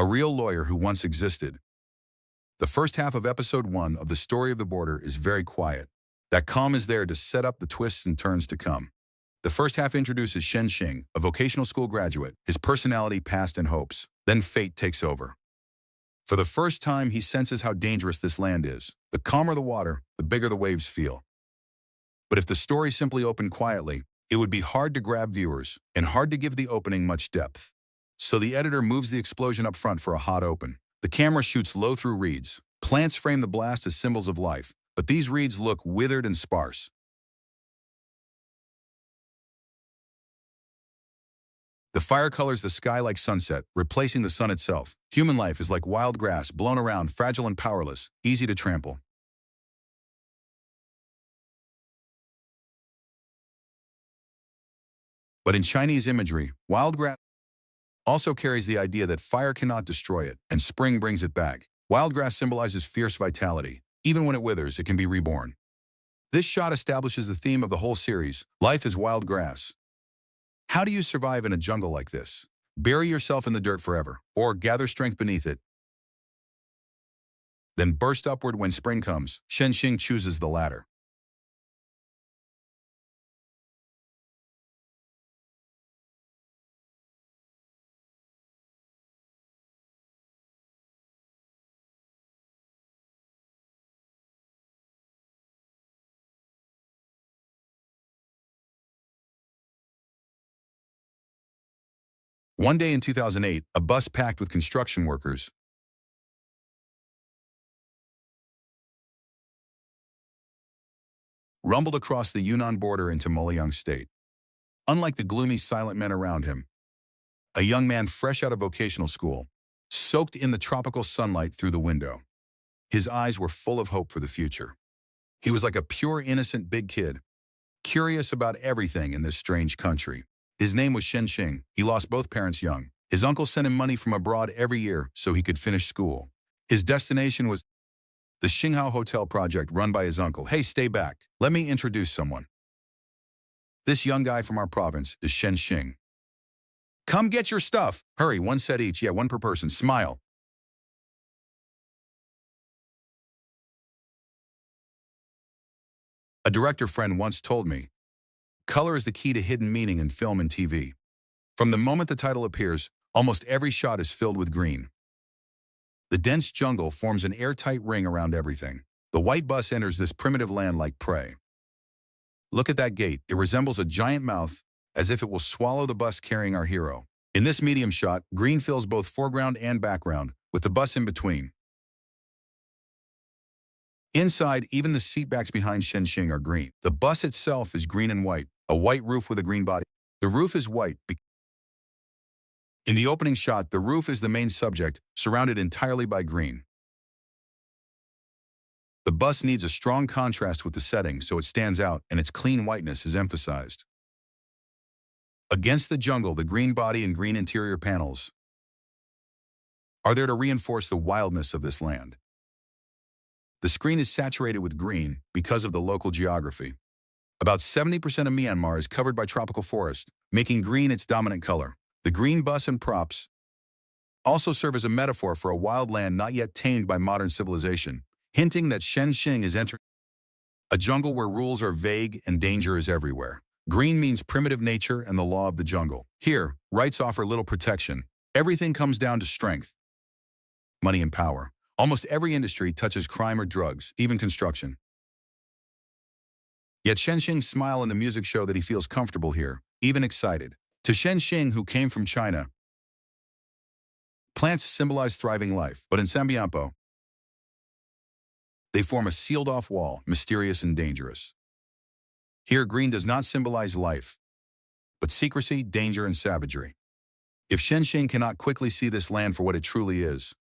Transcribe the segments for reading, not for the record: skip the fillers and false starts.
a real lawyer who once existed. The first half of episode 1 of The Story of the Border is very quiet. That calm is there to set up the twists and turns to come. The first half introduces Shen Xing, a vocational school graduate, his personality, past, and hopes. Then fate takes over. For the first time, he senses how dangerous this land is. The calmer the water, the bigger the waves feel. But if the story simply opened quietly, it would be hard to grab viewers and hard to give the opening much depth. So the editor moves the explosion up front for a hot open. The camera shoots low through reeds. Plants frame the blast as symbols of life, but these reeds look withered and sparse. The fire colors the sky like sunset, replacing the sun itself. Human life is like wild grass, blown around, fragile and powerless, easy to trample. But in Chinese imagery, wild grass also carries the idea that fire cannot destroy it, and spring brings it back. Wild grass symbolizes fierce vitality. Even when it withers, it can be reborn. This shot establishes the theme of the whole series: life is wild grass. How do you survive in a jungle like this? Bury yourself in the dirt forever, or gather strength beneath it, then burst upward when spring comes. Shen Xing chooses the latter. One day in 2008, a bus packed with construction workers rumbled across the Yunnan border into Moliang State. Unlike the gloomy, silent men around him, a young man fresh out of vocational school, soaked in the tropical sunlight through the window. His eyes were full of hope for the future. He was like a pure, innocent big kid, curious about everything in this strange country. His name was Shen Xing. He lost both parents young. His uncle sent him money from abroad every year so he could finish school. His destination was the Xinghao Hotel project run by his uncle. Hey, stay back. Let me introduce someone. This young guy from our province is Shen Xing. Come get your stuff. Hurry, one set each. Yeah, one per person. Smile. A director friend once told me, color is the key to hidden meaning in film and TV. From the moment the title appears, almost every shot is filled with green. The dense jungle forms an airtight ring around everything. The white bus enters this primitive land like prey. Look at that gate. It resembles a giant mouth, as if it will swallow the bus carrying our hero. In this medium shot, green fills both foreground and background, with the bus in between. Inside, even the seatbacks behind Shen Xing are green. The bus itself is green and white, a white roof with a green body. The roof is white. In the opening shot, the roof is the main subject, surrounded entirely by green. The bus needs a strong contrast with the setting so it stands out and its clean whiteness is emphasized. Against the jungle, the green body and green interior panels are there to reinforce the wildness of this land. The screen is saturated with green because of the local geography. About 70% of Myanmar is covered by tropical forest, making green its dominant color. The green bus and props also serve as a metaphor for a wild land not yet tamed by modern civilization, hinting that Shen Xing is entering a jungle where rules are vague and danger is everywhere. Green means primitive nature and the law of the jungle. Here, rights offer little protection. Everything comes down to strength, money, and power. Almost every industry touches crime or drugs, even construction. Yet Shen Xing smiles in the music show that he feels comfortable here, even excited. To Shen Xing, who came from China, plants symbolize thriving life, but in Sambiampo, they form a sealed-off wall, mysterious and dangerous. Here, green does not symbolize life, but secrecy, danger, and savagery. If Shen Xing cannot quickly see this land for what it truly is,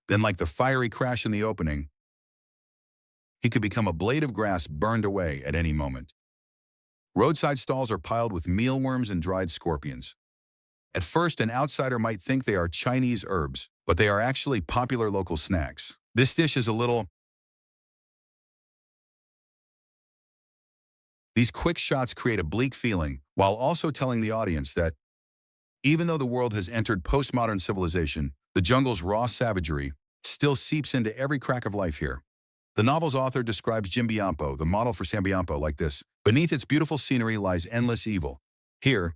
then like the fiery crash in the opening, he could become a blade of grass burned away at any moment. Roadside stalls are piled with mealworms and dried scorpions. At first, an outsider might think they are Chinese herbs, but they are actually popular local snacks. This dish is a little. These quick shots create a bleak feeling, while also telling the audience that even though the world has entered postmodern civilization, The jungle's raw savagery still seeps into every crack of life here. The novel's author describes Jimbiampo, the model for Sambiampo, like this. Beneath its beautiful scenery lies endless evil. Here,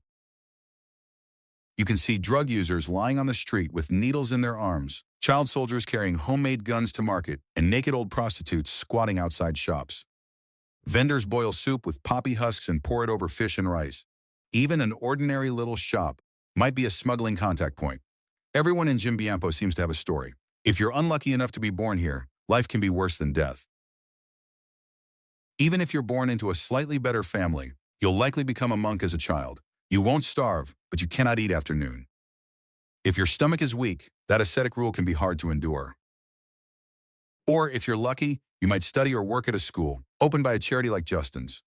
you can see drug users lying on the street with needles in their arms, child soldiers carrying homemade guns to market, and naked old prostitutes squatting outside shops. Vendors boil soup with poppy husks and pour it over fish and rice. Even an ordinary little shop might be a smuggling contact point. Everyone in Jimbiampo seems to have a story. If you're unlucky enough to be born here, life can be worse than death. Even if you're born into a slightly better family, you'll likely become a monk as a child. You won't starve, but you cannot eat after noon. If your stomach is weak, that ascetic rule can be hard to endure. Or if you're lucky, you might study or work at a school, opened by a charity like Justin's.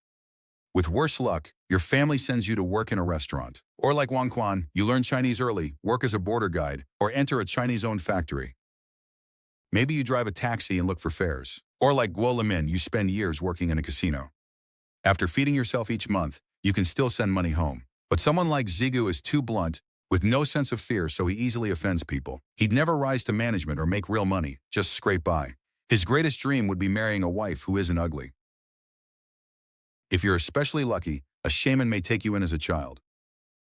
With worse luck, your family sends you to work in a restaurant. Or like Wang Quan, you learn Chinese early, work as a border guide, or enter a Chinese-owned factory. Maybe you drive a taxi and look for fares. Or like Guo Limin, you spend years working in a casino. After feeding yourself each month, you can still send money home. But someone like Zigu is too blunt, with no sense of fear, so he easily offends people. He'd never rise to management or make real money, just scrape by. His greatest dream would be marrying a wife who isn't ugly. If you're especially lucky, a shaman may take you in as a child.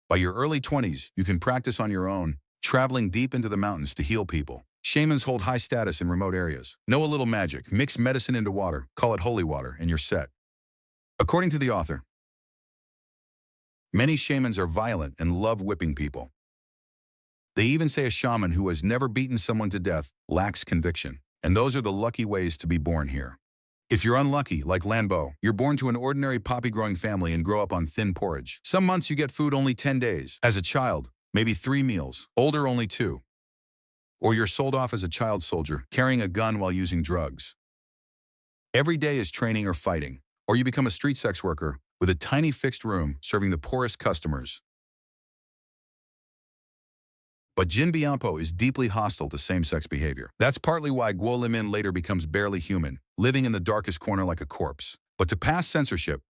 By your early 20s, you can practice on your own, traveling deep into the mountains to heal people. Shamans hold high status in remote areas. Know a little magic, mix medicine into water, call it holy water, and you're set. According to the author, many shamans are violent and love whipping people. They even say a shaman who has never beaten someone to death lacks conviction. And those are the lucky ways to be born here. If you're unlucky, like Lanbo, you're born to an ordinary poppy-growing family and grow up on thin porridge. Some months you get food only 10 days. As a child, maybe 3 meals. Older, only 2. Or you're sold off as a child soldier, carrying a gun while using drugs. Every day is training or fighting. Or you become a street sex worker with a tiny fixed room serving the poorest customers. But Jimbiampo is deeply hostile to same-sex behavior. That's partly why Guo Limin later becomes barely human, living in the darkest corner like a corpse. But to pass censorship,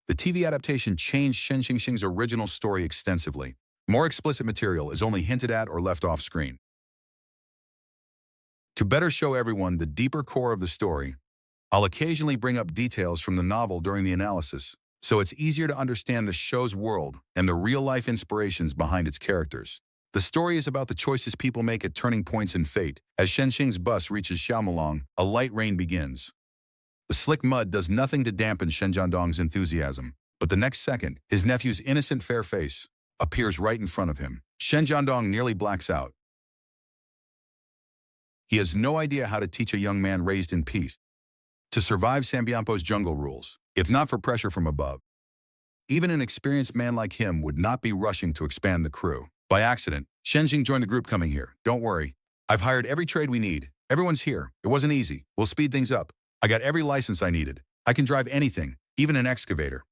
the TV adaptation changed Shen Xingxing's original story extensively. More explicit material is only hinted at or left off screen. To better show everyone the deeper core of the story, I'll occasionally bring up details from the novel during the analysis, so it's easier to understand the show's world and the real-life inspirations behind its characters. The story is about the choices people make at turning points in fate. As Shenxing's bus reaches Xiaomulong, a light rain begins. The slick mud does nothing to dampen Shen Jiandong's enthusiasm, but the next second, his nephew's innocent fair face appears right in front of him. Shen Jiandong nearly blacks out. He has no idea how to teach a young man raised in peace to survive Sambiampo's jungle rules, if not for pressure from above. Even an experienced man like him would not be rushing to expand the crew. By accident, Shenxing joined the group coming here. Don't worry. I've hired every trade we need. Everyone's here. It wasn't easy. We'll speed things up. I got every license I needed. I can drive anything, even an excavator.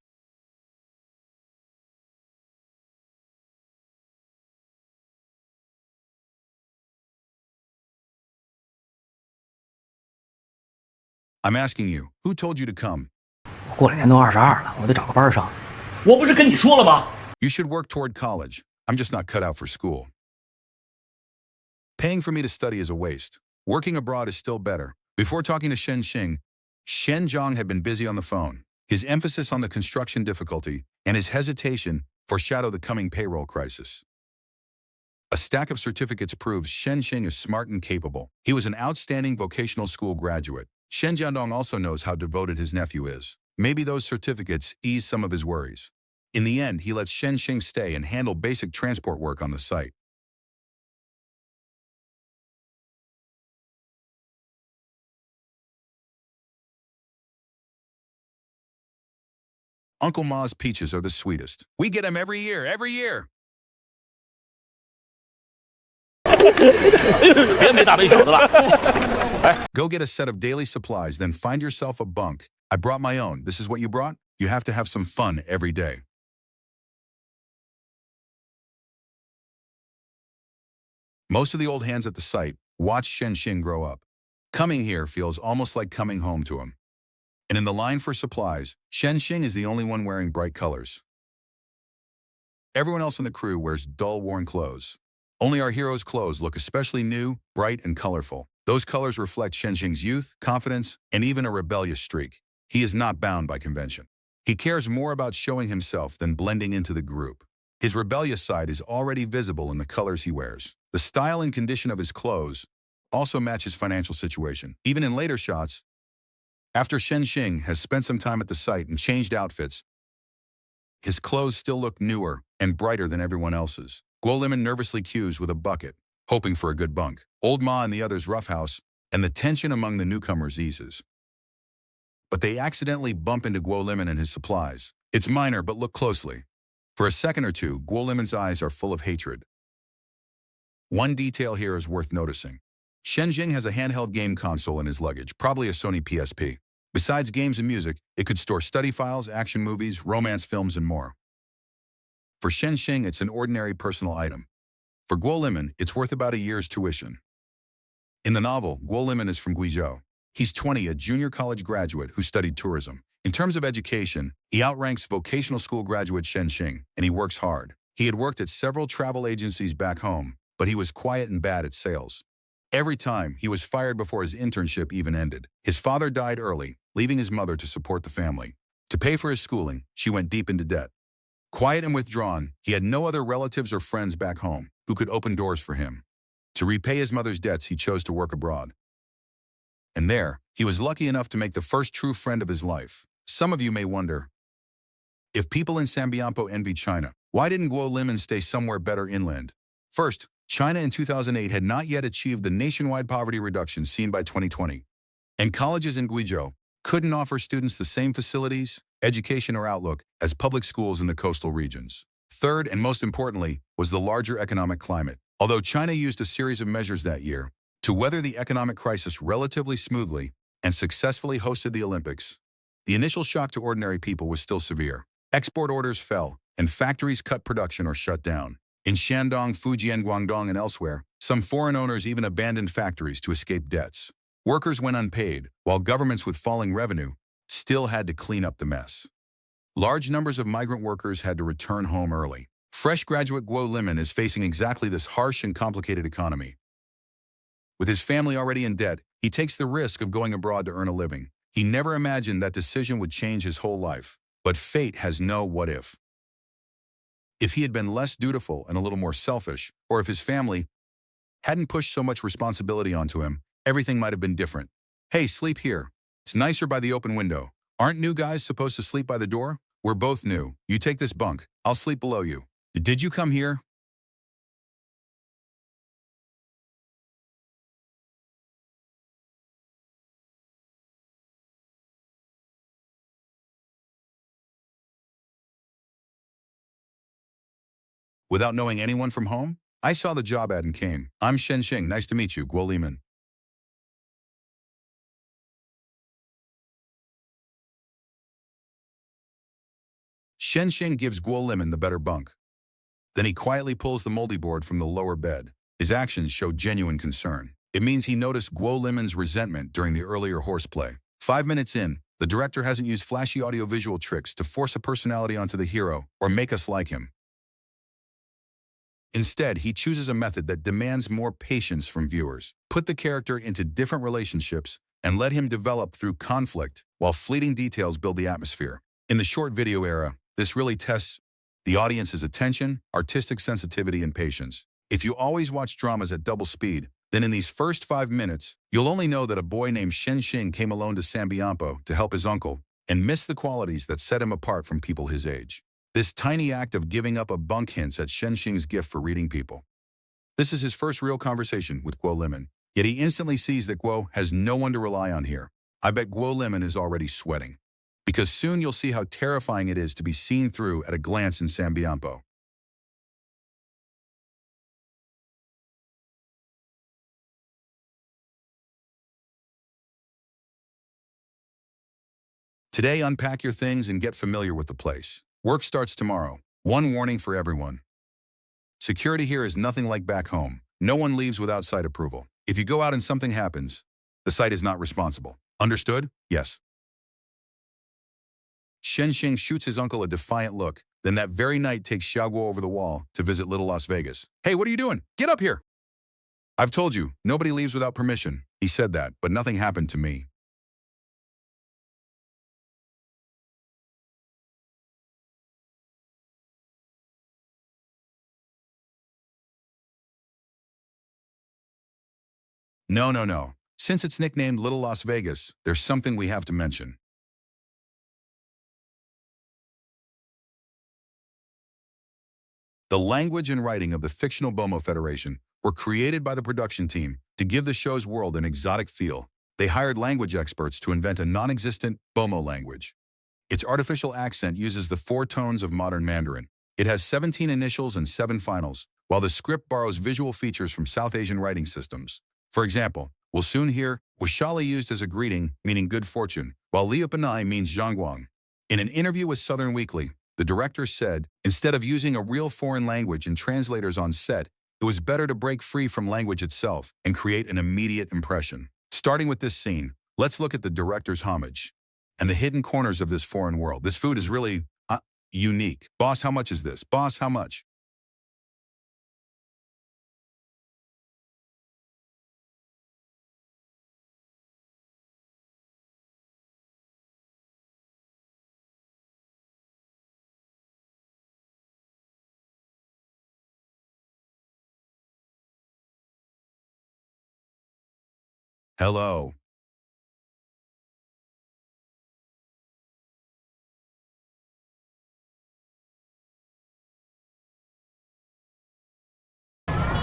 I'm asking you, who told you to come? 我过2年都22了，我得找个班上。我不是跟你说了吗？ You should work toward college. I'm just not cut out for school. Paying for me to study is a waste. Working abroad is still better. Before talking to Shenxing, Shen Zhang had been busy on the phone. His emphasis on the construction difficulty and his hesitation foreshadow the coming payroll crisis. A stack of certificates proves Shenxing is smart and capable. He was an outstanding vocational school graduate. Shen Jiandong also knows how devoted his nephew is. Maybe those certificates ease some of his worries. In the end, he lets Shenxing stay and handle basic transport work on the site. Uncle Ma's peaches are the sweetest. We get them every year, every year. 别没大没小的了。 Go get a set of daily supplies, then find yourself a bunk. I brought my own. This is what you brought? You have to have some fun every day. Most of the old hands at the site watch Shenxing grow up. Coming here feels almost like coming home to him. And in the line for supplies, Shenxing is the only one wearing bright colors. Everyone else in the crew wears dull, worn clothes. Only our hero's clothes look especially new, bright, and colorful. Those colors reflect Shenxing's youth, confidence, and even a rebellious streak. He is not bound by convention. He cares more about showing himself than blending into the group. His rebellious side is already visible in the colors he wears. The style and condition of his clothes also match his financial situation. Even in later shots, after Shenxing has spent some time at the site and changed outfits, his clothes still look newer and brighter than everyone else's. Guo Limon nervously queues with a bucket, hoping for a good bunk. Old Ma and the others roughhouse, and the tension among the newcomers eases. But they accidentally bump into Guo Limon and his supplies. It's minor, but look closely. For a second or two, Guo Limon's eyes are full of hatred. One detail here is worth noticing. Shenxing has a handheld game console in his luggage, probably a Sony PSP. Besides games and music, it could store study files, action movies, romance films, and more. For Shenxing, it's an ordinary personal item. For Guo Limon, it's worth about a year's tuition. In the novel, Guo Limon is from Guizhou. He's 20, a junior college graduate who studied tourism. In terms of education, he outranks vocational school graduate Shenxing, and he works hard. He had worked at several travel agencies back home, but he was quiet and bad at sales. Every time, he was fired before his internship even ended. His father died early, leaving his mother to support the family. To pay for his schooling, she went deep into debt. Quiet and withdrawn, he had no other relatives or friends back home who could open doors for him. To repay his mother's debts, he chose to work abroad. And there, he was lucky enough to make the first true friend of his life. Some of you may wonder, if people in Sambiampo envy China, why didn't Guo Limon stay somewhere better inland? First, China in 2008 had not yet achieved the nationwide poverty reduction seen by 2020. And colleges in Guizhou couldn't offer students the same facilities, education, or outlook as public schools in the coastal regions. Third, and most importantly, was the larger economic climate. Although China used a series of measures that year to weather the economic crisis relatively smoothly and successfully hosted the Olympics, the initial shock to ordinary people was still severe. Export orders fell, and factories cut production or shut down. In Shandong, Fujian, Guangdong, and elsewhere, some foreign owners even abandoned factories to escape debts. Workers went unpaid, while governments with falling revenue still had to clean up the mess. Large numbers of migrant workers had to return home early. Fresh graduate Guo Limon is facing exactly this harsh and complicated economy. With his family already in debt, he takes the risk of going abroad to earn a living. He never imagined that decision would change his whole life. But fate has no what if. If he had been less dutiful and a little more selfish, or if his family hadn't pushed so much responsibility onto him, everything might have been different. Hey, sleep here. It's nicer by the open window. Aren't new guys supposed to sleep by the door? We're both new. You take this bunk. I'll sleep below you. Did you come here? Without knowing anyone from home? I saw the job ad and came. I'm Shenxing. Nice to meet you, Guo Limon. Shenxing gives Guo Limon the better bunk. Then he quietly pulls the moldy board from the lower bed. His actions show genuine concern. It means he noticed Guo Limon's resentment during the earlier horseplay. 5 minutes in, the director hasn't used flashy audiovisual tricks to force a personality onto the hero or make us like him. Instead, he chooses a method that demands more patience from viewers. Put the character into different relationships and let him develop through conflict, while fleeting details build the atmosphere. In the short video era, this really tests the audience's attention, artistic sensitivity, and patience. If you always watch dramas at double speed, then in these first 5 minutes, you'll only know that a boy named Shenxing came alone to Sambiampo to help his uncle and miss the qualities that set him apart from people his age. This tiny act of giving up a bunk hints at Shenxing's gift for reading people. This is his first real conversation with Guo Limon, yet he instantly sees that Guo has no one to rely on here. I bet Guo Limon is already sweating, because soon you'll see how terrifying it is to be seen through at a glance in Sambiampo. Today, unpack your things and get familiar with the place. Work starts tomorrow. One warning for everyone. Security here is nothing like back home. No one leaves without site approval. If you go out and something happens, the site is not responsible. Understood? Yes. Shenxing shoots his uncle a defiant look, Then that very night takes Xiaoguo over the wall to visit Little Las Vegas. Hey, what are you doing? Get up here! I've told you, nobody leaves without permission. He said that, but nothing happened to me. No. Since it's nicknamed Little Las Vegas, there's something we have to mention. The language and writing of the fictional Bomo Federation were created by the production team to give the show's world an exotic feel. They hired language experts to invent a non-existent Bomo language. Its artificial accent uses the 4 tones of modern Mandarin. It has 17 initials and 7 finals, while the script borrows visual features from South Asian writing systems. For example, we'll soon hear Washali used as a greeting, meaning good fortune, while Liupanai means Zhangguang. In an interview with Southern Weekly, the director said, instead of using a real foreign language and translators on set, it was better to break free from language itself and create an immediate impression. Starting with this scene, let's look at the director's homage and the hidden corners of this foreign world. This food is really unique. Boss, how much is this? Boss, how much? Hello.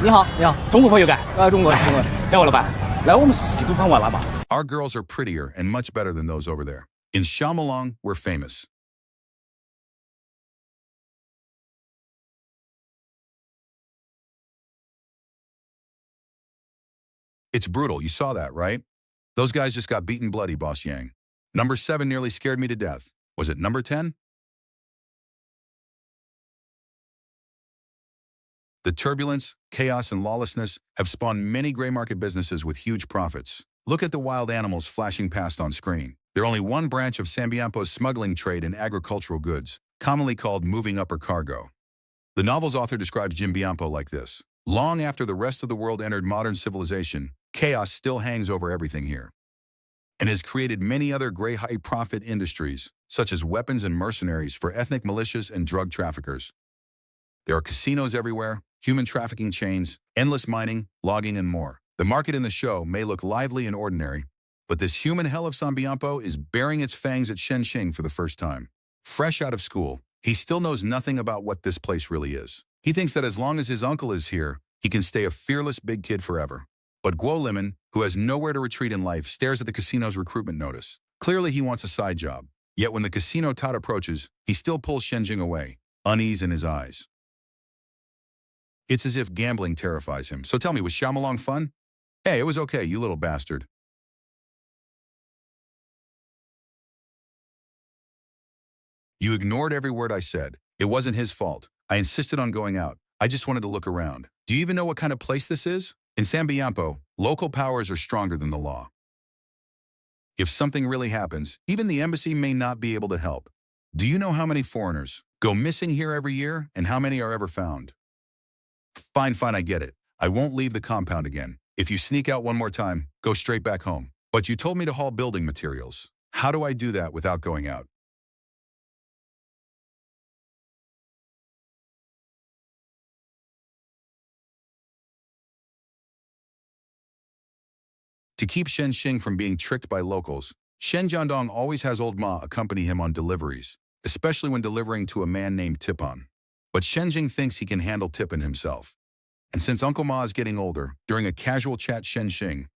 你好，你好，中国朋友干？中国，两位老板，来我们4季都盘完了吧？ Our girls are prettier and much better than those over there. In Shyamalan, we're famous. It's brutal, you saw that, right? Those guys just got beaten bloody, Boss Yang. Number 7 nearly scared me to death. Was it number 10? The turbulence, chaos, and lawlessness have spawned many gray market businesses with huge profits. Look at the wild animals flashing past on screen. They're only one branch of Sambiampo's smuggling trade in agricultural goods, commonly called moving upper cargo. The novel's author describes Jimbiampo like this. Long after the rest of the world entered modern civilization, chaos still hangs over everything here, and has created many other gray high-profit industries, such as weapons and mercenaries for ethnic militias and drug traffickers. There are casinos everywhere, human trafficking chains, endless mining, logging, and more. The market in the show may look lively and ordinary, but this human hell of Sambiampo is baring its fangs at Shenxing for the first time. Fresh out of school, he still knows nothing about what this place really is. He thinks that as long as his uncle is here, he can stay a fearless big kid forever. But Guo Limon, who has nowhere to retreat in life, stares at the casino's recruitment notice. Clearly he wants a side job. Yet when the casino tout approaches, he still pulls Shenjing away, unease in his eyes. It's as if gambling terrifies him. So tell me, was Shyamalan fun? Hey, it was okay, you little bastard. You ignored every word I said. It wasn't his fault. I insisted on going out. I just wanted to look around. Do you even know what kind of place this is? In Sambiampo, local powers are stronger than the law. If something really happens, even the embassy may not be able to help. Do you know how many foreigners go missing here every year and how many are ever found? Fine, I get it. I won't leave the compound again. If you sneak out one more time, go straight back home. But you told me to haul building materials. How do I do that without going out? To keep Shen Xing from being tricked by locals, Shen Jiandong always has old Ma accompany him on deliveries, especially when delivering to a man named Tipon. But Shen Jing thinks he can handle Tipon himself. And since Uncle Ma is getting older, during a casual chat, Shen Xing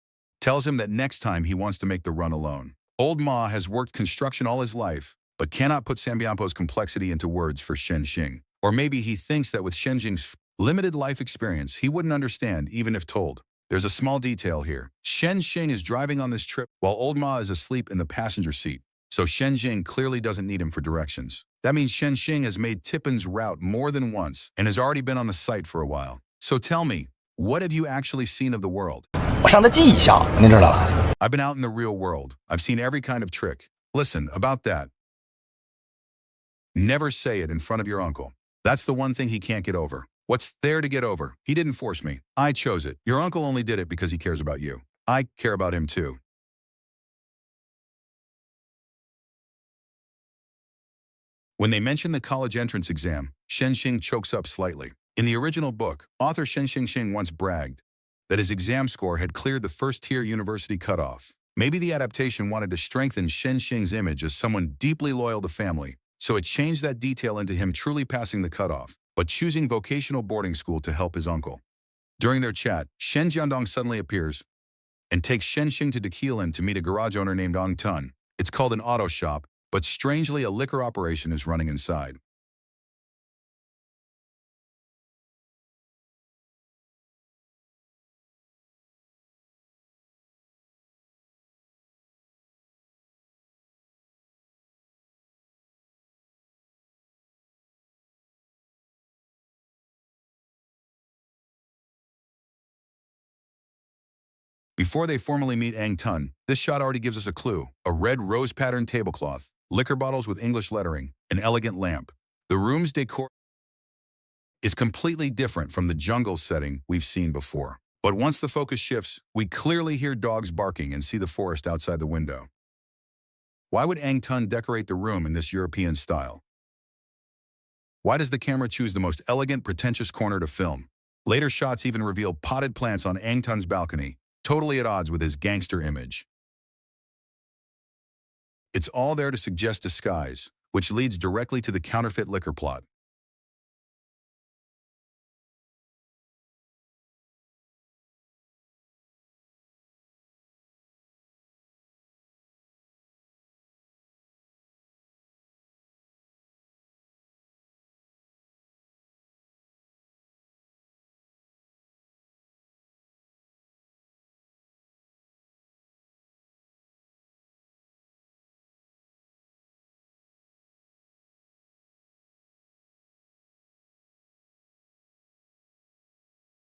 tells him that next time he wants to make the run alone. Old Ma has worked construction all his life, but cannot put Sambiampo's complexity into words for Shen Xing. Or maybe he thinks that with Shen Jing's limited life experience, he wouldn't understand even if told. There's a small detail here. Shen Xing is driving on this trip while Old Ma is asleep in the passenger seat, so Shen Jing clearly doesn't need him for directions. That means Shen Xing has made Tipon's route more than once and has already been on the site for a while. So tell me, what have you actually seen of the world? 我上他记一下，您知道吧？ I've been out in the real world. I've seen every kind of trick. Listen, about that, Never say it in front of your uncle. That's the one thing he can't get over. What's there to get over? He didn't force me. I chose it. Your uncle only did it because he cares about you. I care about him too. When they mention the college entrance exam, Shen Xing chokes up slightly. In the original book, author Shen Xing once bragged that his exam score had cleared the first-tier university cutoff. Maybe the adaptation wanted to strengthen Shen Xing's image as someone deeply loyal to family, so it changed that detail into him truly passing the cutoff, but choosing vocational boarding school to help his uncle. During their chat, Shen Jiandong suddenly appears and takes Shen Xing to Dequilin to meet a garage owner named Ong Tun. It's called an auto shop, but strangely a liquor operation is running inside. Before they formally meet Ang Tun, this shot already gives us a clue: a red rose-patterned tablecloth, liquor bottles with English lettering, an elegant lamp. The room's decor is completely different from the jungle setting we've seen before. But once the focus shifts, we clearly hear dogs barking and see the forest outside the window. Why would Ang Tun decorate the room in this European style? Why does the camera choose the most elegant, pretentious corner to film? Later shots even reveal potted plants on Ang Tun's balcony, totally at odds with his gangster image. It's all there to suggest disguise, which leads directly to the counterfeit liquor plot.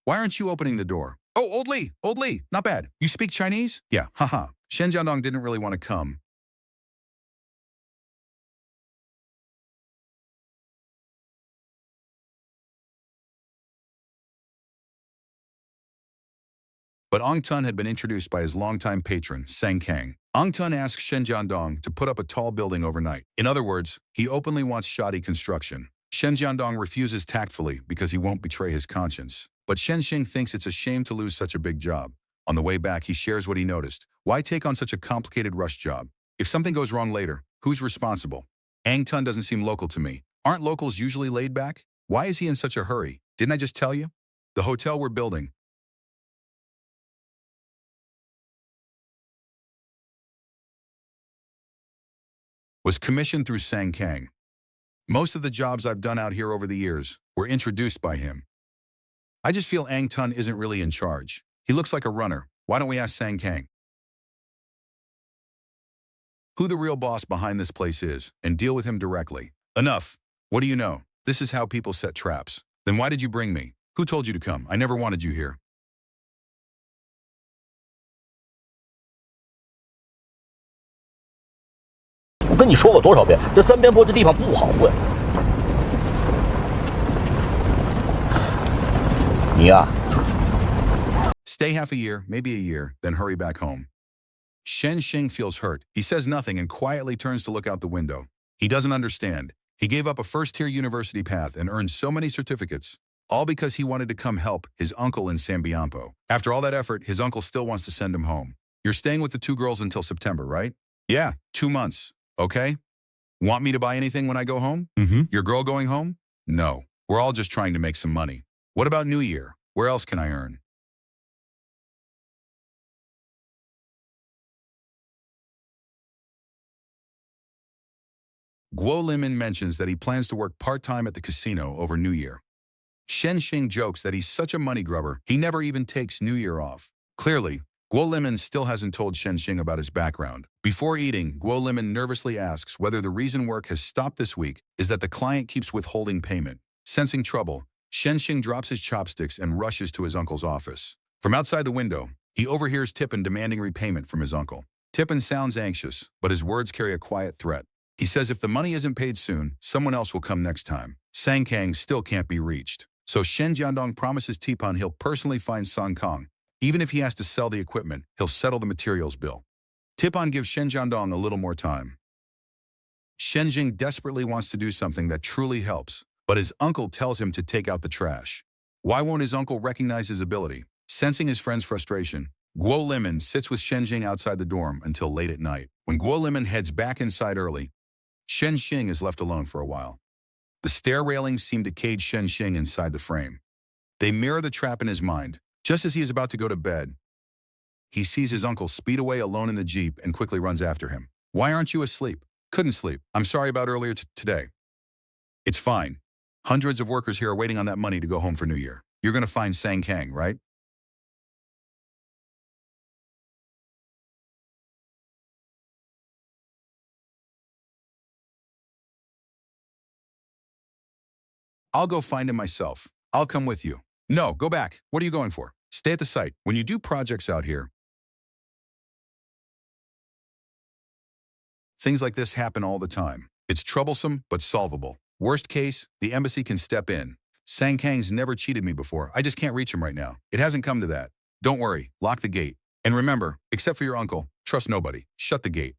Why aren't you opening the door? Oh, Old Li, not bad. You speak Chinese? Yeah, haha. Shen Jiandong didn't really want to come, but Ong Tun had been introduced by his longtime patron, Sang Kang. Ong Tun asks Shen Jiandong to put up a tall building overnight. In other words, he openly wants shoddy construction. Shen Jiandong refuses tactfully because he won't betray his conscience. But Shen Xing thinks it's a shame to lose such a big job. On the way back, he shares what he noticed. Why take on such a complicated rush job? If something goes wrong later, who's responsible? Ang Tun doesn't seem local to me. Aren't locals usually laid back? Why is he in such a hurry? Didn't I just tell you? The hotel we're building was commissioned through Sang Kang. Most of the jobs I've done out here over the years were introduced by him. I just feel Ang Tun isn't really in charge. He looks like a runner. Why don't we ask Sang Kang who the real boss behind this place is and deal with him directly? Enough. What do you know? This is how people set traps. Then why did you bring me? Who told you to come? I never wanted you here. 我跟你说过多少遍，这三边坡这地方不好混。你呀、Stay half a year, maybe a year, then hurry back home. Shen Xing feels hurt. He says nothing and quietly turns to look out the window. He doesn't understand. He gave up a first-tier university path and earned so many certificates, all because he wanted to come help his uncle in Sambiampo. After all that effort, his uncle still wants to send him home. You're staying with the two girls until September, right? Yeah, 2 months. Okay? Want me to buy anything when I go home? Your girl going home? No. We're all just trying to make some money. What about New Year? Where else can I earn? Guo Limin mentions that he plans to work part-time at the casino over New Year. Shen Xing jokes that he's such a money grubber, he never even takes New Year off. Clearly, Guo Limin still hasn't told Shen Xing about his background. Before eating, Guo Limin nervously asks whether the reason work has stopped this week is that the client keeps withholding payment. Sensing trouble, Shen Xing drops his chopsticks and rushes to his uncle's office. From outside the window, he overhears Tippin demanding repayment from his uncle. Tippin sounds anxious, but his words carry a quiet threat. He says if the money isn't paid soon, someone else will come next time. Sang Kang still can't be reached. So Shen Jiandong promises Tipan he'll personally find Song Kong. Even if he has to sell the equipment, he'll settle the materials bill. Tipan gives Shen Jiandong a little more time. Shen Jing desperately wants to do something that truly helps, but his uncle tells him to take out the trash. Why won't his uncle recognize his ability? Sensing his friend's frustration, Guo Limon sits with Shen Jing outside the dorm until late at night. When Guo Limon heads back inside early, Shen Xing is left alone for a while. The stair railings seem to cage Shen Xing inside the frame. They mirror the trap in his mind. Just as he is about to go to bed, he sees his uncle speed away alone in the Jeep and quickly runs after him. Why aren't you asleep? Couldn't sleep. I'm sorry about earlier today. It's fine. Hundreds of workers here are waiting on that money to go home for New Year. You're going to find Sang Kang, right? I'll go find him myself. I'll come with you. No, go back. What are you going for? Stay at the site. When you do projects out here, things like this happen all the time. It's troublesome, but solvable. Worst case, the embassy can step in. Sang Kang's never cheated me before. I just can't reach him right now. It hasn't come to that. Don't worry. Lock the gate. And remember, except for your uncle, trust nobody. Shut the gate.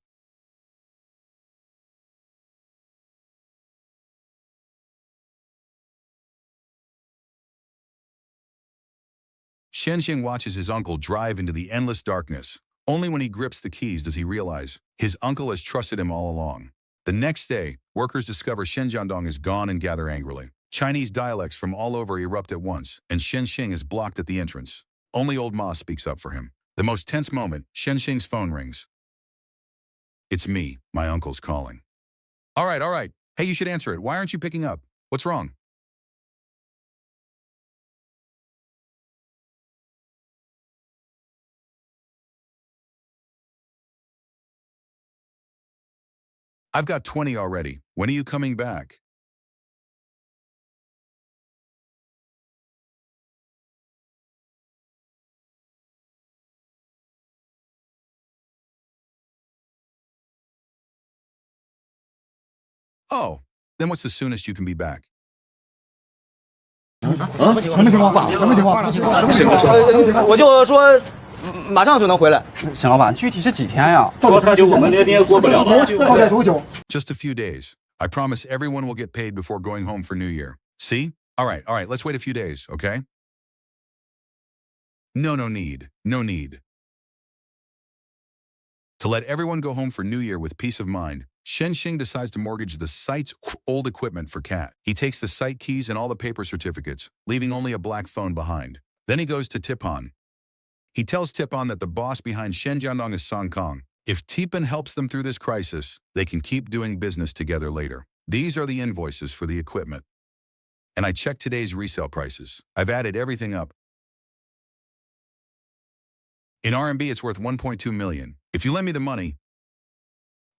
Shen Xing watches his uncle drive into the endless darkness. Only when he grips the keys does he realize his uncle has trusted him all along. The next day, workers discover Shen Jiandong is gone and gather angrily. Chinese dialects from all over erupt at once, and Shen Xing is blocked at the entrance. Only old Ma speaks up for him. The most tense moment, Shen Xing's phone rings. It's me, my uncle's calling. All right. Hey, you should answer it. Why aren't you picking up? What's wrong? I've got 20 already. When are you coming back? Oh, then what's the soonest you can be back? 什么情况？什么情况？我就说马上就能回来。沈老板，具体是几天呀？说太久，我们那天过不了了。大概多久？ Just a few days. I promise everyone will get paid before going home for New Year. See? All right, let's wait a few days, okay? No need. To let everyone go home for New Year with peace of mind, Shen Xing decides to mortgage the site's old equipment for Cat. He takes the site keys and all the paper certificates, leaving only a black phone behind. Then he goes to Tipan. He tells Tipan that the boss behind Shen Jiandong is Song Kong. If Tipan helps them through this crisis, they can keep doing business together later. These are the invoices for the equipment. And I checked today's resale prices. I've added everything up. In RMB, it's worth 1.2 million. If you lend me the money,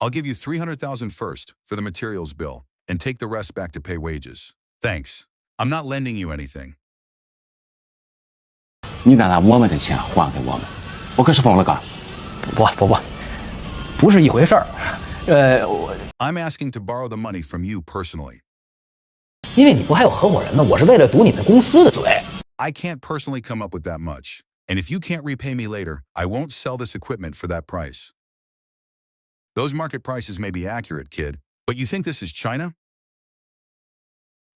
I'll give you 300,000 first for the materials bill and take the rest back to pay wages. Thanks. I'm not lending you anything. 你得拿我们的钱还给我们，我可是疯了个。不是一回事儿。I'm asking to borrow the money from you personally. 因为你不还有合伙人呢，我是为了堵你们公司的嘴。I can't personally come up with that much. And if you can't repay me later, I won't sell this equipment for that price. Those market prices may be accurate, kid, but you think this is China?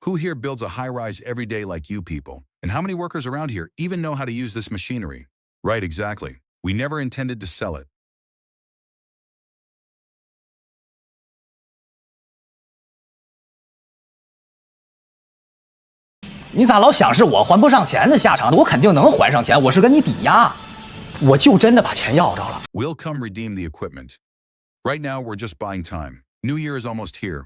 Who here builds a high-rise every day like you people? And how many workers around here even know how to use this machinery? Right, exactly. We never intended to sell it. 你咋老想是我还不上钱的下场？我肯定能还上钱，我是跟你抵押，我就真的把钱要着了。We'll come redeem the equipment. Right now, we're just buying time. New Year is almost here.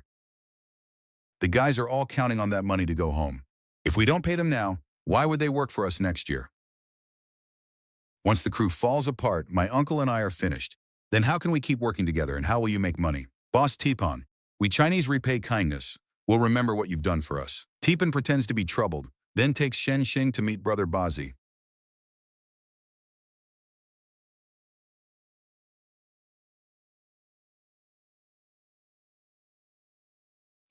The guys are all counting on that money to go home. If we don't pay them now, why would they work for us next year? Once the crew falls apart, my uncle and I are finished. Then how can we keep working together and how will you make money? Boss Tipan, we Chinese repay kindness. We'll remember what you've done for us. Tipan pretends to be troubled, then takes Shen Xing to meet brother Bazi.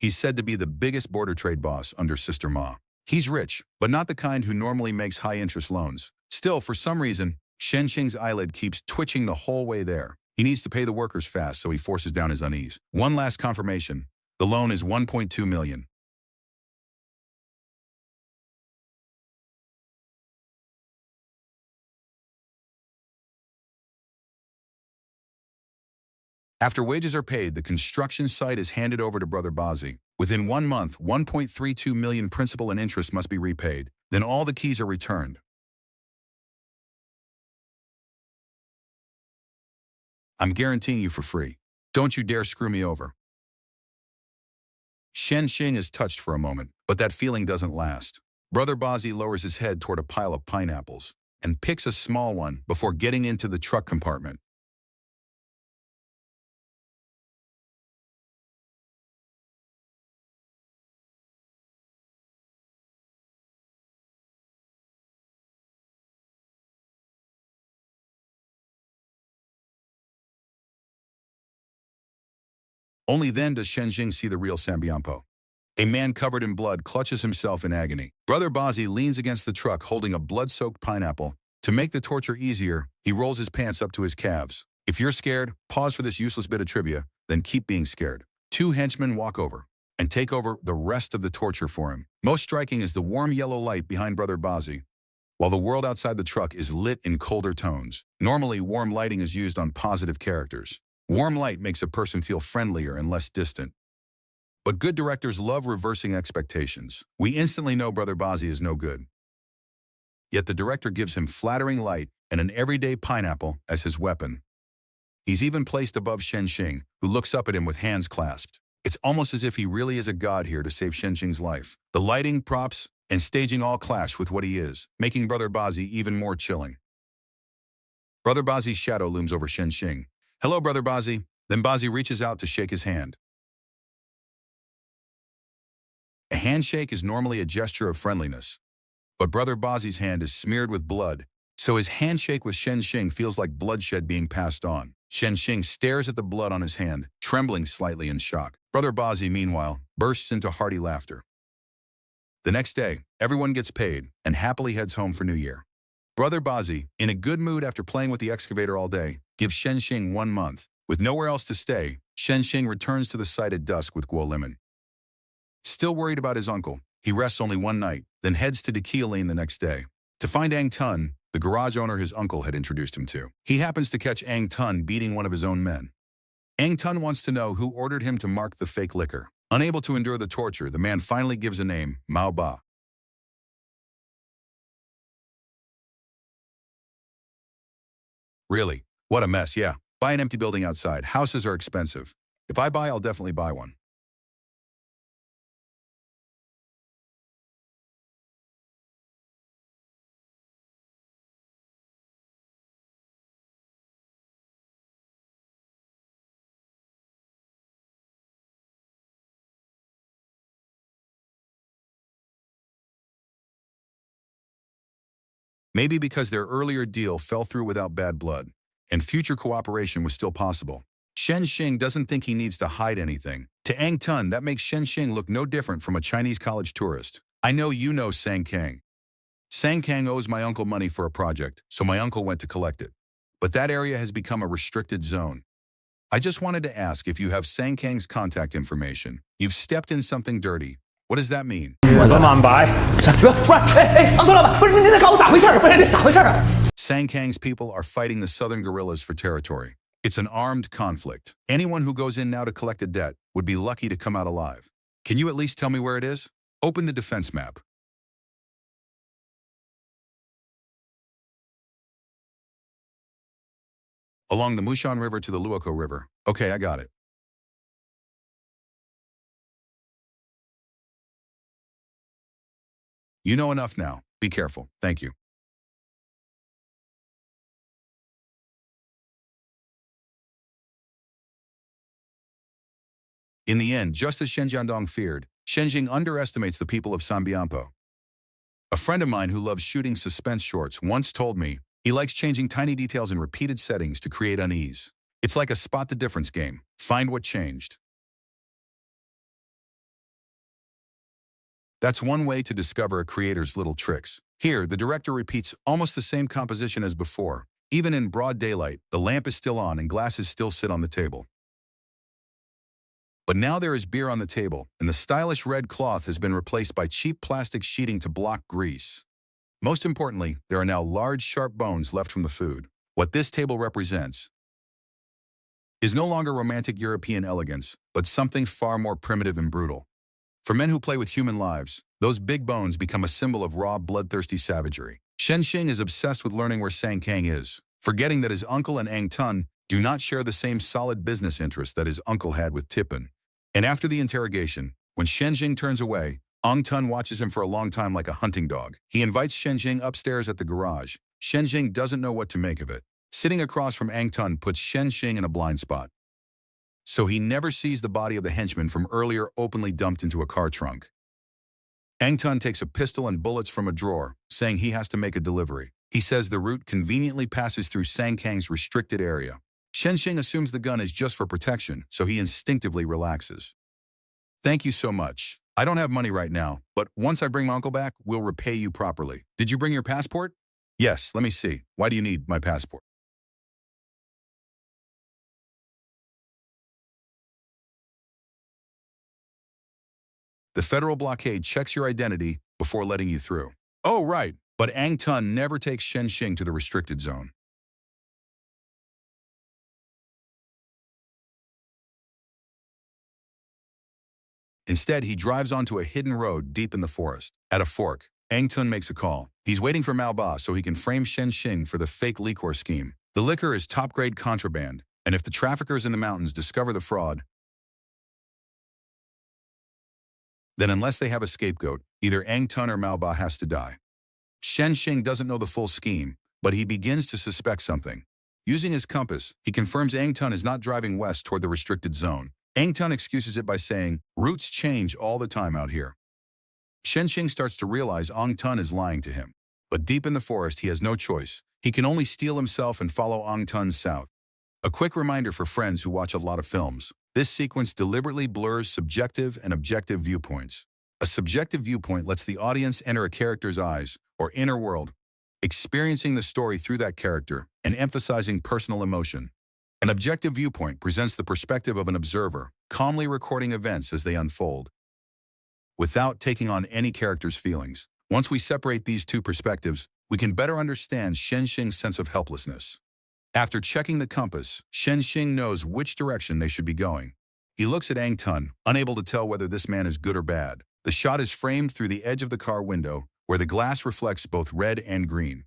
He's said to be the biggest border trade boss under Sister Ma. He's rich, but not the kind who normally makes high-interest loans. Still, for some reason, Shen Xing's eyelid keeps twitching the whole way there. He needs to pay the workers fast, so he forces down his unease. One last confirmation. The loan is 1.2 million. After wages are paid, the construction site is handed over to Brother Bazi. Within 1 month, 1.32 million principal and interest must be repaid. Then all the keys are returned. I'm guaranteeing you for free. Don't you dare screw me over. Shen Xing is touched for a moment, but that feeling doesn't last. Brother Bazi lowers his head toward a pile of pineapples and picks a small one before getting into the truck compartment. Only then does Shen Xing see the real Sambiampo. A man covered in blood clutches himself in agony. Brother Bazi leans against the truck holding a blood-soaked pineapple. To make the torture easier, he rolls his pants up to his calves. If you're scared, pause for this useless bit of trivia, then keep being scared. 2 henchmen walk over and take over the rest of the torture for him. Most striking is the warm yellow light behind Brother Bazi, while the world outside the truck is lit in colder tones. Normally, warm lighting is used on positive characters. Warm light makes a person feel friendlier and less distant. But good directors love reversing expectations. We instantly know Brother Bazi is no good. Yet the director gives him flattering light and an everyday pineapple as his weapon. He's even placed above Shen Xing, who looks up at him with hands clasped. It's almost as if he really is a god here to save Shen Xing's life. The lighting, props, and staging all clash with what he is, making Brother Bazi even more chilling. Brother Bazi's shadow looms over Shen Xing. Hello, Brother Bazi. Then Bazi reaches out to shake his hand. A handshake is normally a gesture of friendliness, but Brother Bazi's hand is smeared with blood, so his handshake with Shen Xing feels like bloodshed being passed on. Shen Xing stares at the blood on his hand, trembling slightly in shock. Brother Bazi, meanwhile, bursts into hearty laughter. The next day, everyone gets paid and happily heads home for New Year. Brother Bazi, in a good mood after playing with the excavator all day, gives Shen Xing 1 month. With nowhere else to stay, Shen Xing returns to the site at dusk with Guo Limon. Still worried about his uncle, he rests only 1 night, then heads to Dekia Lane the next day to find Ang Tun, the garage owner his uncle had introduced him to. He happens to catch Ang Tun beating one of his own men. Ang Tun wants to know who ordered him to mark the fake liquor. Unable to endure the torture, the man finally gives a name, Mao Ba. Really? What a mess, yeah. Buy an empty building outside. Houses are expensive. If I buy, I'll definitely buy one. Maybe because their earlier deal fell through without bad blood, and future cooperation was still possible. Shen Xing doesn't think he needs to hide anything. To Ang Tun, that makes Shen Xing look no different from a Chinese college tourist. I know you know Sang Kang. Sang Kang owes my uncle money for a project, so my uncle went to collect it. But that area has become a restricted zone. I just wanted to ask if you have Sang Kang's contact information. You've stepped in something dirty. What does that mean? 我的满白。昂头老板，不是您再告诉我咋回事儿？不是这咋回事儿啊？ Sang Kang's people are fighting the southern guerrillas for territory. It's an armed conflict. Anyone who goes in now to collect a debt would be lucky to come out alive. Can you at least tell me where it is? Open the defense map. Along the Mushan River to the Luokou River. Okay, I got it. You know enough now. Be careful. Thank you. In the end, just as Shen Jiandong feared, Shen Jing underestimates the people of Sambiampo. A friend of mine who loves shooting suspense shorts once told me he likes changing tiny details in repeated settings to create unease. It's like a spot the difference game. Find what changed. That's one way to discover a creator's little tricks. Here, the director repeats almost the same composition as before. Even in broad daylight, the lamp is still on and glasses still sit on the table. But now there is beer on the table, and the stylish red cloth has been replaced by cheap plastic sheeting to block grease. Most importantly, there are now large, sharp bones left from the food. What this table represents is no longer romantic European elegance, but something far more primitive and brutal. For men who play with human lives, those big bones become a symbol of raw, bloodthirsty savagery. Shen Xing is obsessed with learning where Sang Kang is, forgetting that his uncle and Ang Tun do not share the same solid business interests that his uncle had with Tippin. And after the interrogation, when Shen Xing turns away, Ang Tun watches him for a long time like a hunting dog. He invites Shen Xing upstairs at the garage. Shen Xing doesn't know what to make of it. Sitting across from Ang Tun puts Shen Xing in a blind spot. So he never sees the body of the henchman from earlier openly dumped into a car trunk. Ang Tun takes a pistol and bullets from a drawer, saying he has to make a delivery. He says the route conveniently passes through Sang Kang's restricted area. Shen Xing assumes the gun is just for protection, so he instinctively relaxes. Thank you so much. I don't have money right now, but once I bring my uncle back, we'll repay you properly. Did you bring your passport? Yes, let me see. Why do you need my passport? The federal blockade checks your identity before letting you through. Oh, right, but Ang Tun never takes Shen Xing to the restricted zone. Instead, he drives onto a hidden road deep in the forest. At a fork, Ang Tun makes a call. He's waiting for Mao Ba so he can frame Shen Xing for the fake liquor scheme. The liquor is top-grade contraband, and if the traffickers in the mountains discover the fraud, then unless they have a scapegoat, either Ang Tun or Mao Ba has to die. Shen Xing doesn't know the full scheme, but he begins to suspect something. Using his compass, he confirms Ang Tun is not driving west toward the restricted zone. Ang Tun excuses it by saying, routes change all the time out here. Shen Xing starts to realize Ang Tun is lying to him. But deep in the forest, he has no choice. He can only steel himself and follow Ang Tun south. A quick reminder for friends who watch a lot of films. This sequence deliberately blurs subjective and objective viewpoints. A subjective viewpoint lets the audience enter a character's eyes, or inner world, experiencing the story through that character and emphasizing personal emotion. An objective viewpoint presents the perspective of an observer, calmly recording events as they unfold, without taking on any character's feelings. Once we separate these two perspectives, we can better understand Shen Xing's sense of helplessness. After checking the compass, Shen Xing knows which direction they should be going. He looks at Ang Tun, unable to tell whether this man is good or bad. The shot is framed through the edge of the car window, where the glass reflects both red and green.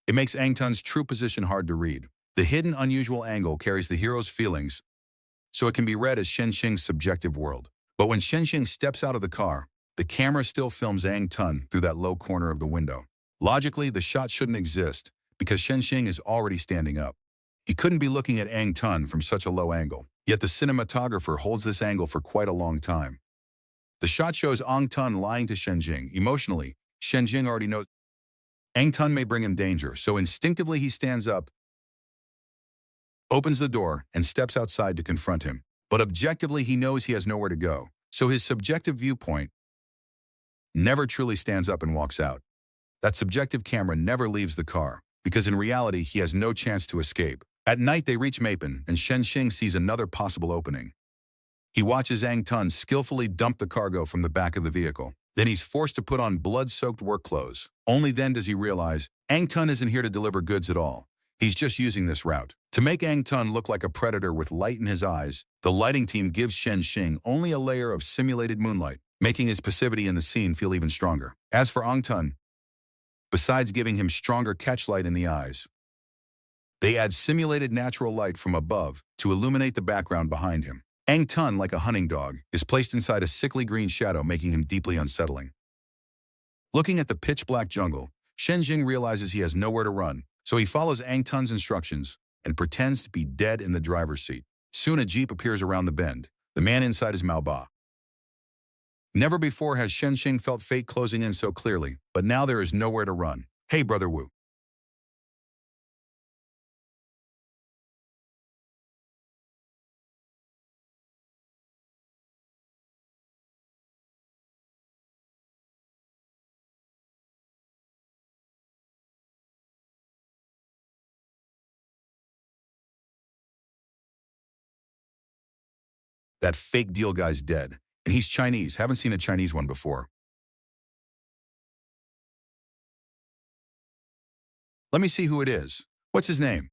It makes Ang Tun's true position hard to read. The hidden, unusual angle carries the hero's feelings, so it can be read as Shen Xing's subjective world. But when Shen Xing steps out of the car, the camera still films Ang Tun through that low corner of the window. Logically, the shot shouldn't exist, because Shen Xing is already standing up. He couldn't be looking at Ang Tun from such a low angle, yet the cinematographer holds this angle for quite a long time. The shot shows Ang Tun lying to Shen Xing. Emotionally, Shen Xing already knows Ang Tun may bring him danger, so instinctively he stands up, opens the door, and steps outside to confront him. But objectively, he knows he has nowhere to go, so his subjective viewpoint never truly stands up and walks out. That subjective camera never leaves the car, because in reality, he has no chance to escape. At night, they reach Mapin, and Shen Xing sees another possible opening. He watches Ang Tun skillfully dump the cargo from the back of the vehicle. Then he's forced to put on blood-soaked work clothes. Only then does he realize Ang Tun isn't here to deliver goods at all. He's just using this route. To make Ang Tun look like a predator with light in his eyes, the lighting team gives Shen Xing only a layer of simulated moonlight, making his passivity in the scene feel even stronger. As for Ang Tun, besides giving him stronger catchlight in the eyes, they add simulated natural light from above to illuminate the background behind him. Ang Tun, like a hunting dog, is placed inside a sickly green shadow, making him deeply unsettling. Looking at the pitch-black jungle, Shen Xing realizes he has nowhere to run, so he follows Ang Tun's instructions and pretends to be dead in the driver's seat. Soon a jeep appears around the bend. The man inside is Mao Ba. Never before has Shen Xing felt fate closing in so clearly, but now there is nowhere to run. Hey, Brother Wu. That fake deal guy's dead. And he's Chinese. Haven't seen a Chinese one before. Let me see who it is. What's his name?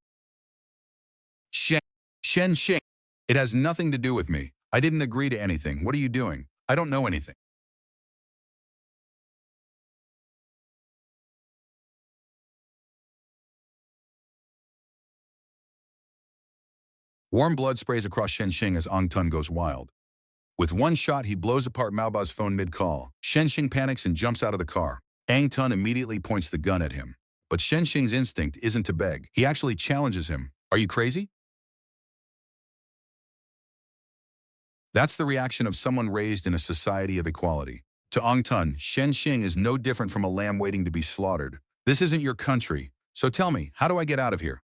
Shen Xing. It has nothing to do with me. I didn't agree to anything. What are you doing? I don't know anything. Warm blood sprays across Xing as Ong Tun goes wild. With one shot, he blows apart Maoba's phone mid-call. Xing panics and jumps out of the car. Ong Tun immediately points the gun at him. But Xing's instinct isn't to beg. He actually challenges him. Are you crazy? That's the reaction of someone raised in a society of equality. To Ong Tun, Xing is no different from a lamb waiting to be slaughtered. This isn't your country. So tell me, how do I get out of here?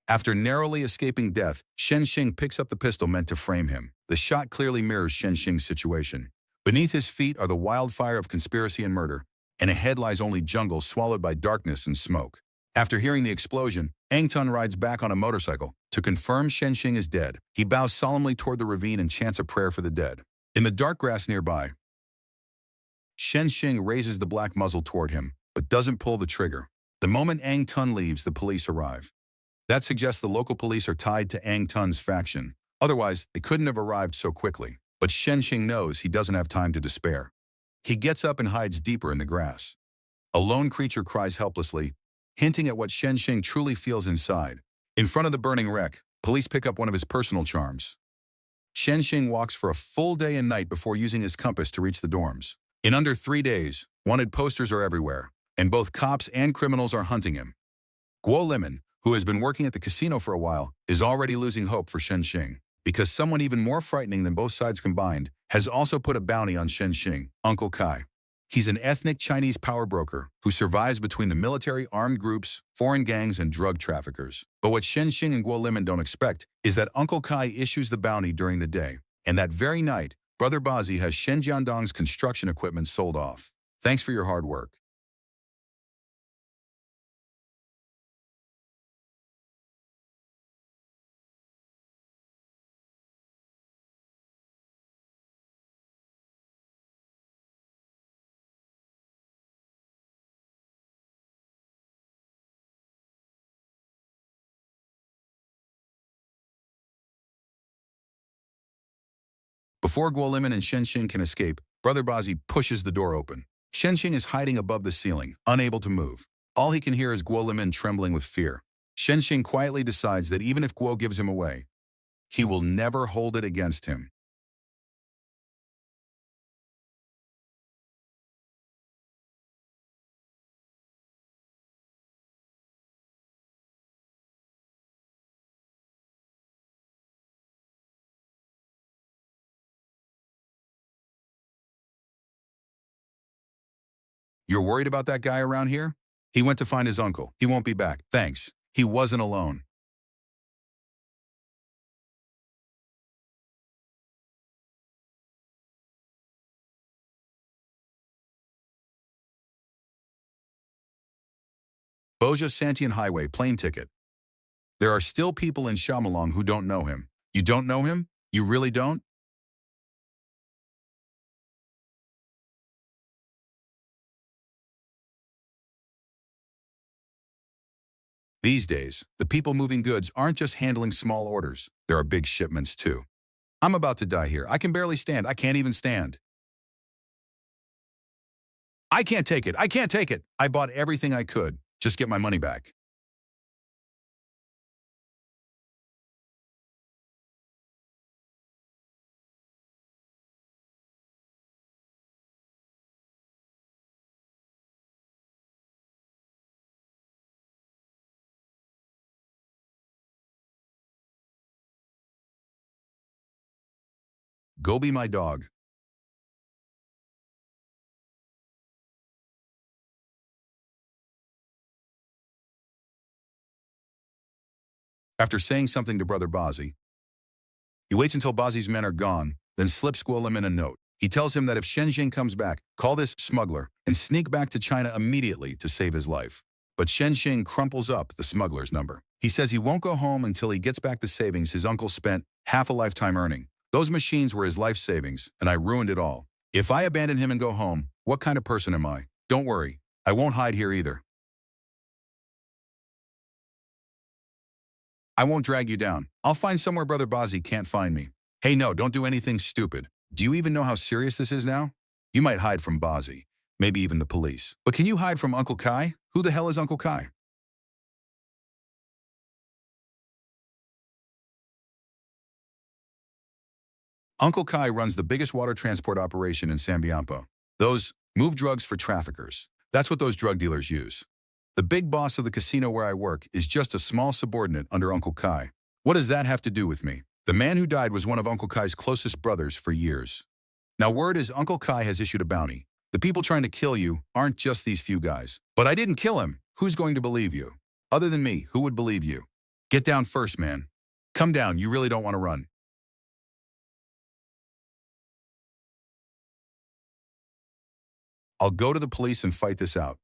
After narrowly escaping death, Xing picks up the pistol meant to frame him. The shot clearly mirrors Xing's situation. Beneath his feet are the wildfire of conspiracy and murder, and ahead lies only jungle swallowed by darkness and smoke. After hearing the explosion, Ong Tun rides back on a motorcycle. To confirm Xing is dead, he bows solemnly toward the ravine and chants a prayer for the dead. In the dark grass nearby, Xing raises the black muzzle toward him, but doesn't pull the trigger. The moment Ong Tun leaves, the police arrive. That suggests the local police are tied to Ong Tun's faction. Otherwise, they couldn't have arrived so quickly. But Xing knows he doesn't have time to despair. He gets up and hides deeper in the grass. A lone creature cries helplessly, hinting at what Xing truly feels inside. In front of the burning wreck, police pick up one of his personal charms. Xing walks for a full day and night before using his compass to reach the dorms. In under 3 days, wanted posters are everywhere, and both cops and criminals are hunting him. Guo Limon, who has been working at the casino for a while, is already losing hope for Xing, because someone even more frightening than both sides combined has also put a bounty on Xing, Uncle Kai. He's an ethnic Chinese power broker who survives between the military, armed groups, foreign gangs, and drug traffickers. But what Xing and Guo Limon don't expect is that Uncle Kai issues the bounty during the day, and that very night, Brother Bazi has Shen Jiandong's construction equipment sold off. Thanks for your hard work. Before Guo Limon and Xing can escape, Brother Bazi pushes the door open. Xing is hiding above the ceiling, unable to move. All he can hear is Guo Limon trembling with fear. Xing quietly decides that even if Guo gives him away, he will never hold it against him. You're worried about that guy around here? He went to find his uncle. He won't be back. Thanks. He wasn't alone. Boja Santian Highway plane ticket. There are still people in Xiaomolong who don't know him. You don't know him? You really don't? These days, the people moving goods aren't just handling small orders. There are big shipments too. I'm about to die here. I can barely stand. I can't even stand. I can't take it. I can't take it. I bought everything I could. Just get my money back. Go be my dog. After saying something to Brother Bozzy, he waits until Bozzy's men are gone, then slips Guolim a note. He tells him that if Shenxing comes back, call this smuggler and sneak back to China immediately to save his life. But Shenxing crumples up the smuggler's number. He says he won't go home until he gets back the savings his uncle spent half a lifetime earning. Those machines were his life savings, and I ruined it all. If I abandon him and go home, what kind of person am I? Don't worry, I won't hide here either. I won't drag you down. I'll find somewhere Brother Bozzy can't find me. Hey, no, don't do anything stupid. Do you even know how serious this is now? You might hide from Bozzy, maybe even the police. But can you hide from Uncle Kai? Who the hell is Uncle Kai? Uncle Kai runs the biggest water transport operation in Sambiampo. Those move drugs for traffickers. That's what those drug dealers use. The big boss of the casino where I work is just a small subordinate under Uncle Kai. What does that have to do with me? The man who died was one of Uncle Kai's closest brothers for years. Now word is Uncle Kai has issued a bounty. The people trying to kill you aren't just these few guys. But I didn't kill him. Who's going to believe you? Other than me, who would believe you? Get down first, man. Come down, you really don't want to run. I'll go to the police and fight this out.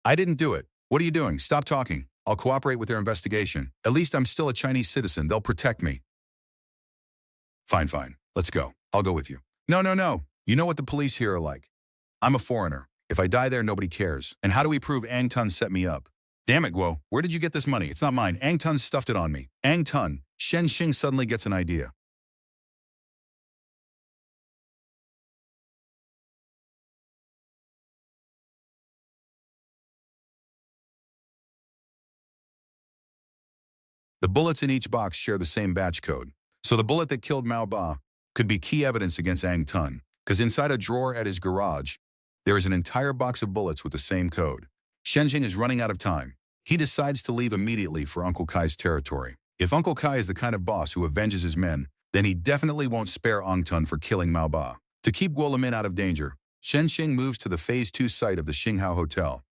I didn't do it. What are you doing? Stop talking. I'll cooperate with their investigation. At least I'm still a Chinese citizen. They'll protect me. Fine, fine. Let's go. I'll go with you. No, no, no. You know what the police here are like. I'm a foreigner. If I die there, nobody cares. And how do we prove Ang Tun set me up? Damn it, Guo. Where did you get this money? It's not mine. Ang Tun stuffed it on me. Ang Tun. Shen Xing suddenly gets an idea. The bullets in each box share the same batch code. So the bullet that killed Mao Ba could be key evidence against Ang Tun, because inside a drawer at his garage, there is an entire box of bullets with the same code. Shenjing is running out of time. He decides to leave immediately for Uncle Kai's territory. If Uncle Kai is the kind of boss who avenges his men, then he definitely won't spare Ang Tun for killing Mao Ba. To keep Guolamin out of danger, Shenxing moves to the Phase 2 site of the Xinghao Hotel.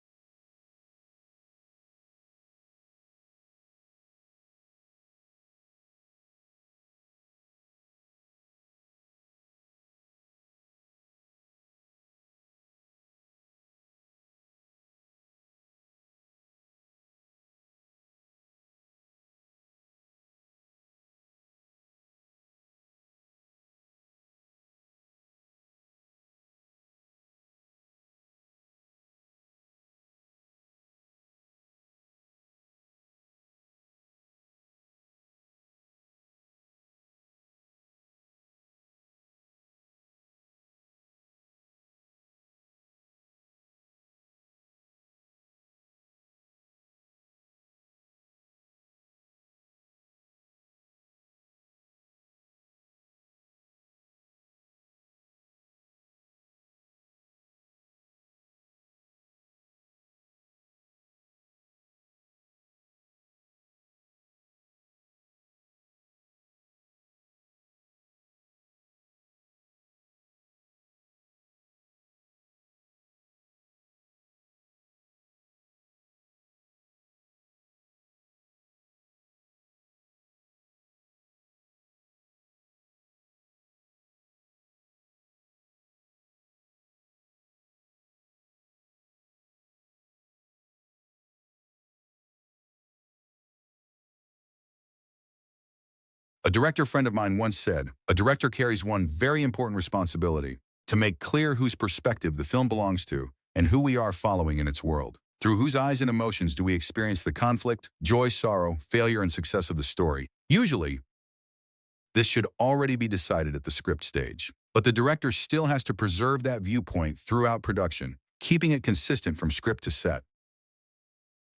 A director friend of mine once said, a director carries one very important responsibility: to make clear whose perspective the film belongs to and who we are following in its world. Through whose eyes and emotions do we experience the conflict, joy, sorrow, failure, and success of the story? Usually, this should already be decided at the script stage. But the director still has to preserve that viewpoint throughout production, keeping it consistent from script to set.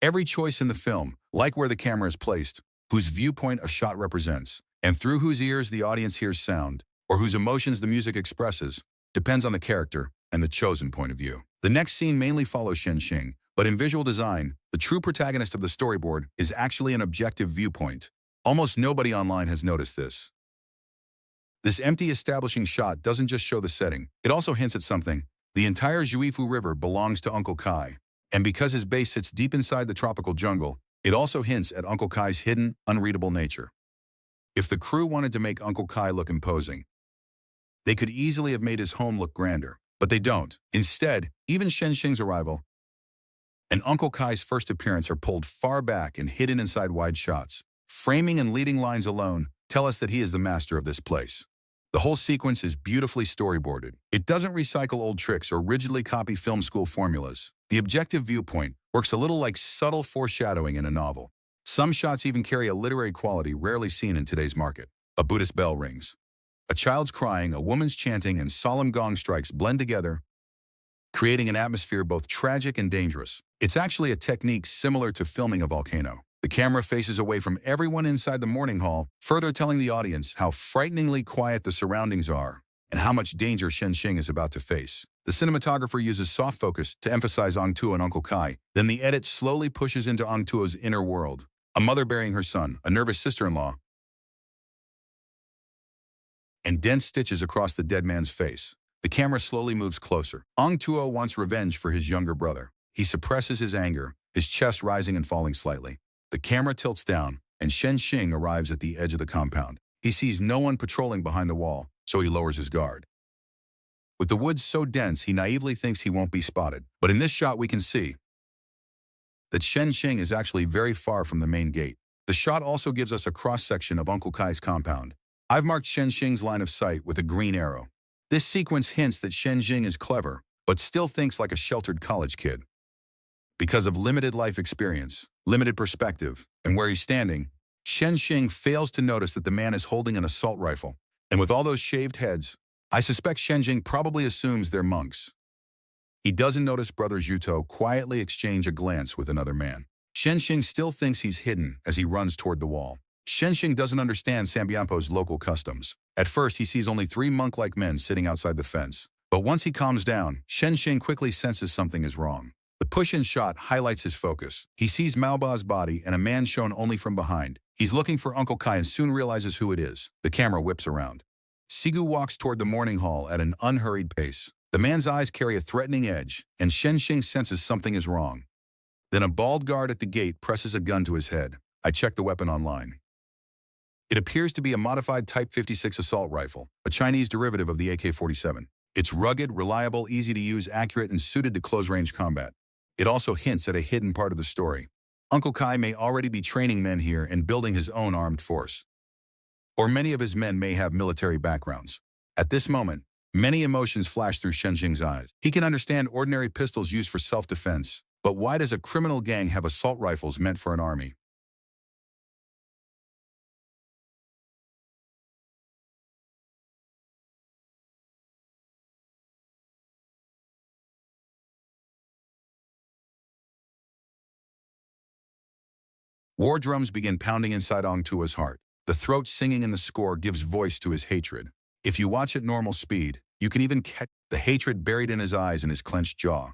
Every choice in the film, like where the camera is placed, whose viewpoint a shot represents, and through whose ears the audience hears sound, or whose emotions the music expresses, depends on the character and the chosen point of view. The next scene mainly follows Shen Xing, but in visual design, the true protagonist of the storyboard is actually an objective viewpoint. Almost nobody online has noticed this. This empty establishing shot doesn't just show the setting, it also hints at something. The entire Zhuifu River belongs to Uncle Kai, and because his base sits deep inside the tropical jungle, it also hints at Uncle Kai's hidden, unreadable nature. If the crew wanted to make Uncle Kai look imposing, they could easily have made his home look grander, but they don't. Instead, even Shen Xing's arrival and Uncle Kai's first appearance are pulled far back and hidden inside wide shots. Framing and leading lines alone tell us that he is the master of this place. The whole sequence is beautifully storyboarded. It doesn't recycle old tricks or rigidly copy film school formulas. The objective viewpoint works a little like subtle foreshadowing in a novel. Some shots even carry a literary quality rarely seen in today's market. A Buddhist bell rings. A child's crying, a woman's chanting, and solemn gong strikes blend together, creating an atmosphere both tragic and dangerous. It's actually a technique similar to filming a volcano. The camera faces away from everyone inside the morning hall, further telling the audience how frighteningly quiet the surroundings are and how much danger Shen Xing is about to face. The cinematographer uses soft focus to emphasize Ong Tuo and Uncle Kai. Then the edit slowly pushes into Ong Tuo's inner world. A mother burying her son, a nervous sister-in-law, and dense stitches across the dead man's face. The camera slowly moves closer. Ong Tuo wants revenge for his younger brother. He suppresses his anger, his chest rising and falling slightly. The camera tilts down, and Shen Xing arrives at the edge of the compound. He sees no one patrolling behind the wall, so he lowers his guard. With the woods so dense, he naively thinks he won't be spotted. But in this shot, we can see that Shen Xing is actually very far from the main gate. The shot also gives us a cross-section of Uncle Kai's compound. I've marked Shen Xing's line of sight with a green arrow. This sequence hints that Shen Xing is clever, but still thinks like a sheltered college kid. Because of limited life experience, limited perspective, and where he's standing, Shen Xing fails to notice that the man is holding an assault rifle. And with all those shaved heads, I suspect Shen Xing probably assumes they're monks. He doesn't notice Brother Zhuto quietly exchange a glance with another man. Shen Xing still thinks he's hidden as he runs toward the wall. Shen Xing doesn't understand Sambiampo's local customs. At first, he sees only 3 monk-like men sitting outside the fence. But once he calms down, Shen Xing quickly senses something is wrong. The push-in shot highlights his focus. He sees Maoba's body and a man shown only from behind. He's looking for Uncle Kai and soon realizes who it is. The camera whips around. Sigu walks toward the morning hall at an unhurried pace. The man's eyes carry a threatening edge, and Shen Xing senses something is wrong. Then a bald guard at the gate presses a gun to his head. I checked the weapon online. It appears to be a modified Type 56 assault rifle, a Chinese derivative of the AK-47. It's rugged, reliable, easy to use, accurate, and suited to close-range combat. It also hints at a hidden part of the story. Uncle Kai may already be training men here and building his own armed force. Or many of his men may have military backgrounds. At this moment, many emotions flash through Shen Xing's eyes. He can understand ordinary pistols used for self-defense, but why does a criminal gang have assault rifles meant for an army? War drums begin pounding inside Ong Tuo's heart. The throat singing in the score gives voice to his hatred. If you watch at normal speed, you can even catch the hatred buried in his eyes and his clenched jaw.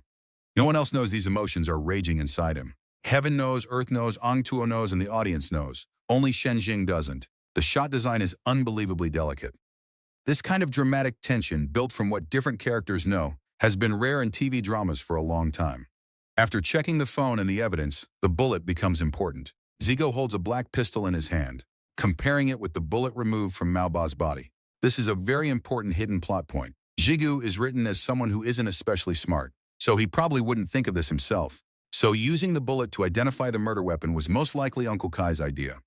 No one else knows these emotions are raging inside him. Heaven knows, earth knows, Ong Tuo knows, and the audience knows. Only Shen Xing doesn't. The shot design is unbelievably delicate. This kind of dramatic tension, built from what different characters know, has been rare in TV dramas for a long time. After checking the phone and the evidence, the bullet becomes important. Zigo holds a black pistol in his hand, comparing it with the bullet removed from Maoba's body. This is a very important hidden plot point. Zigu is written as someone who isn't especially smart, so he probably wouldn't think of this himself. So using the bullet to identify the murder weapon was most likely Uncle Kai's idea.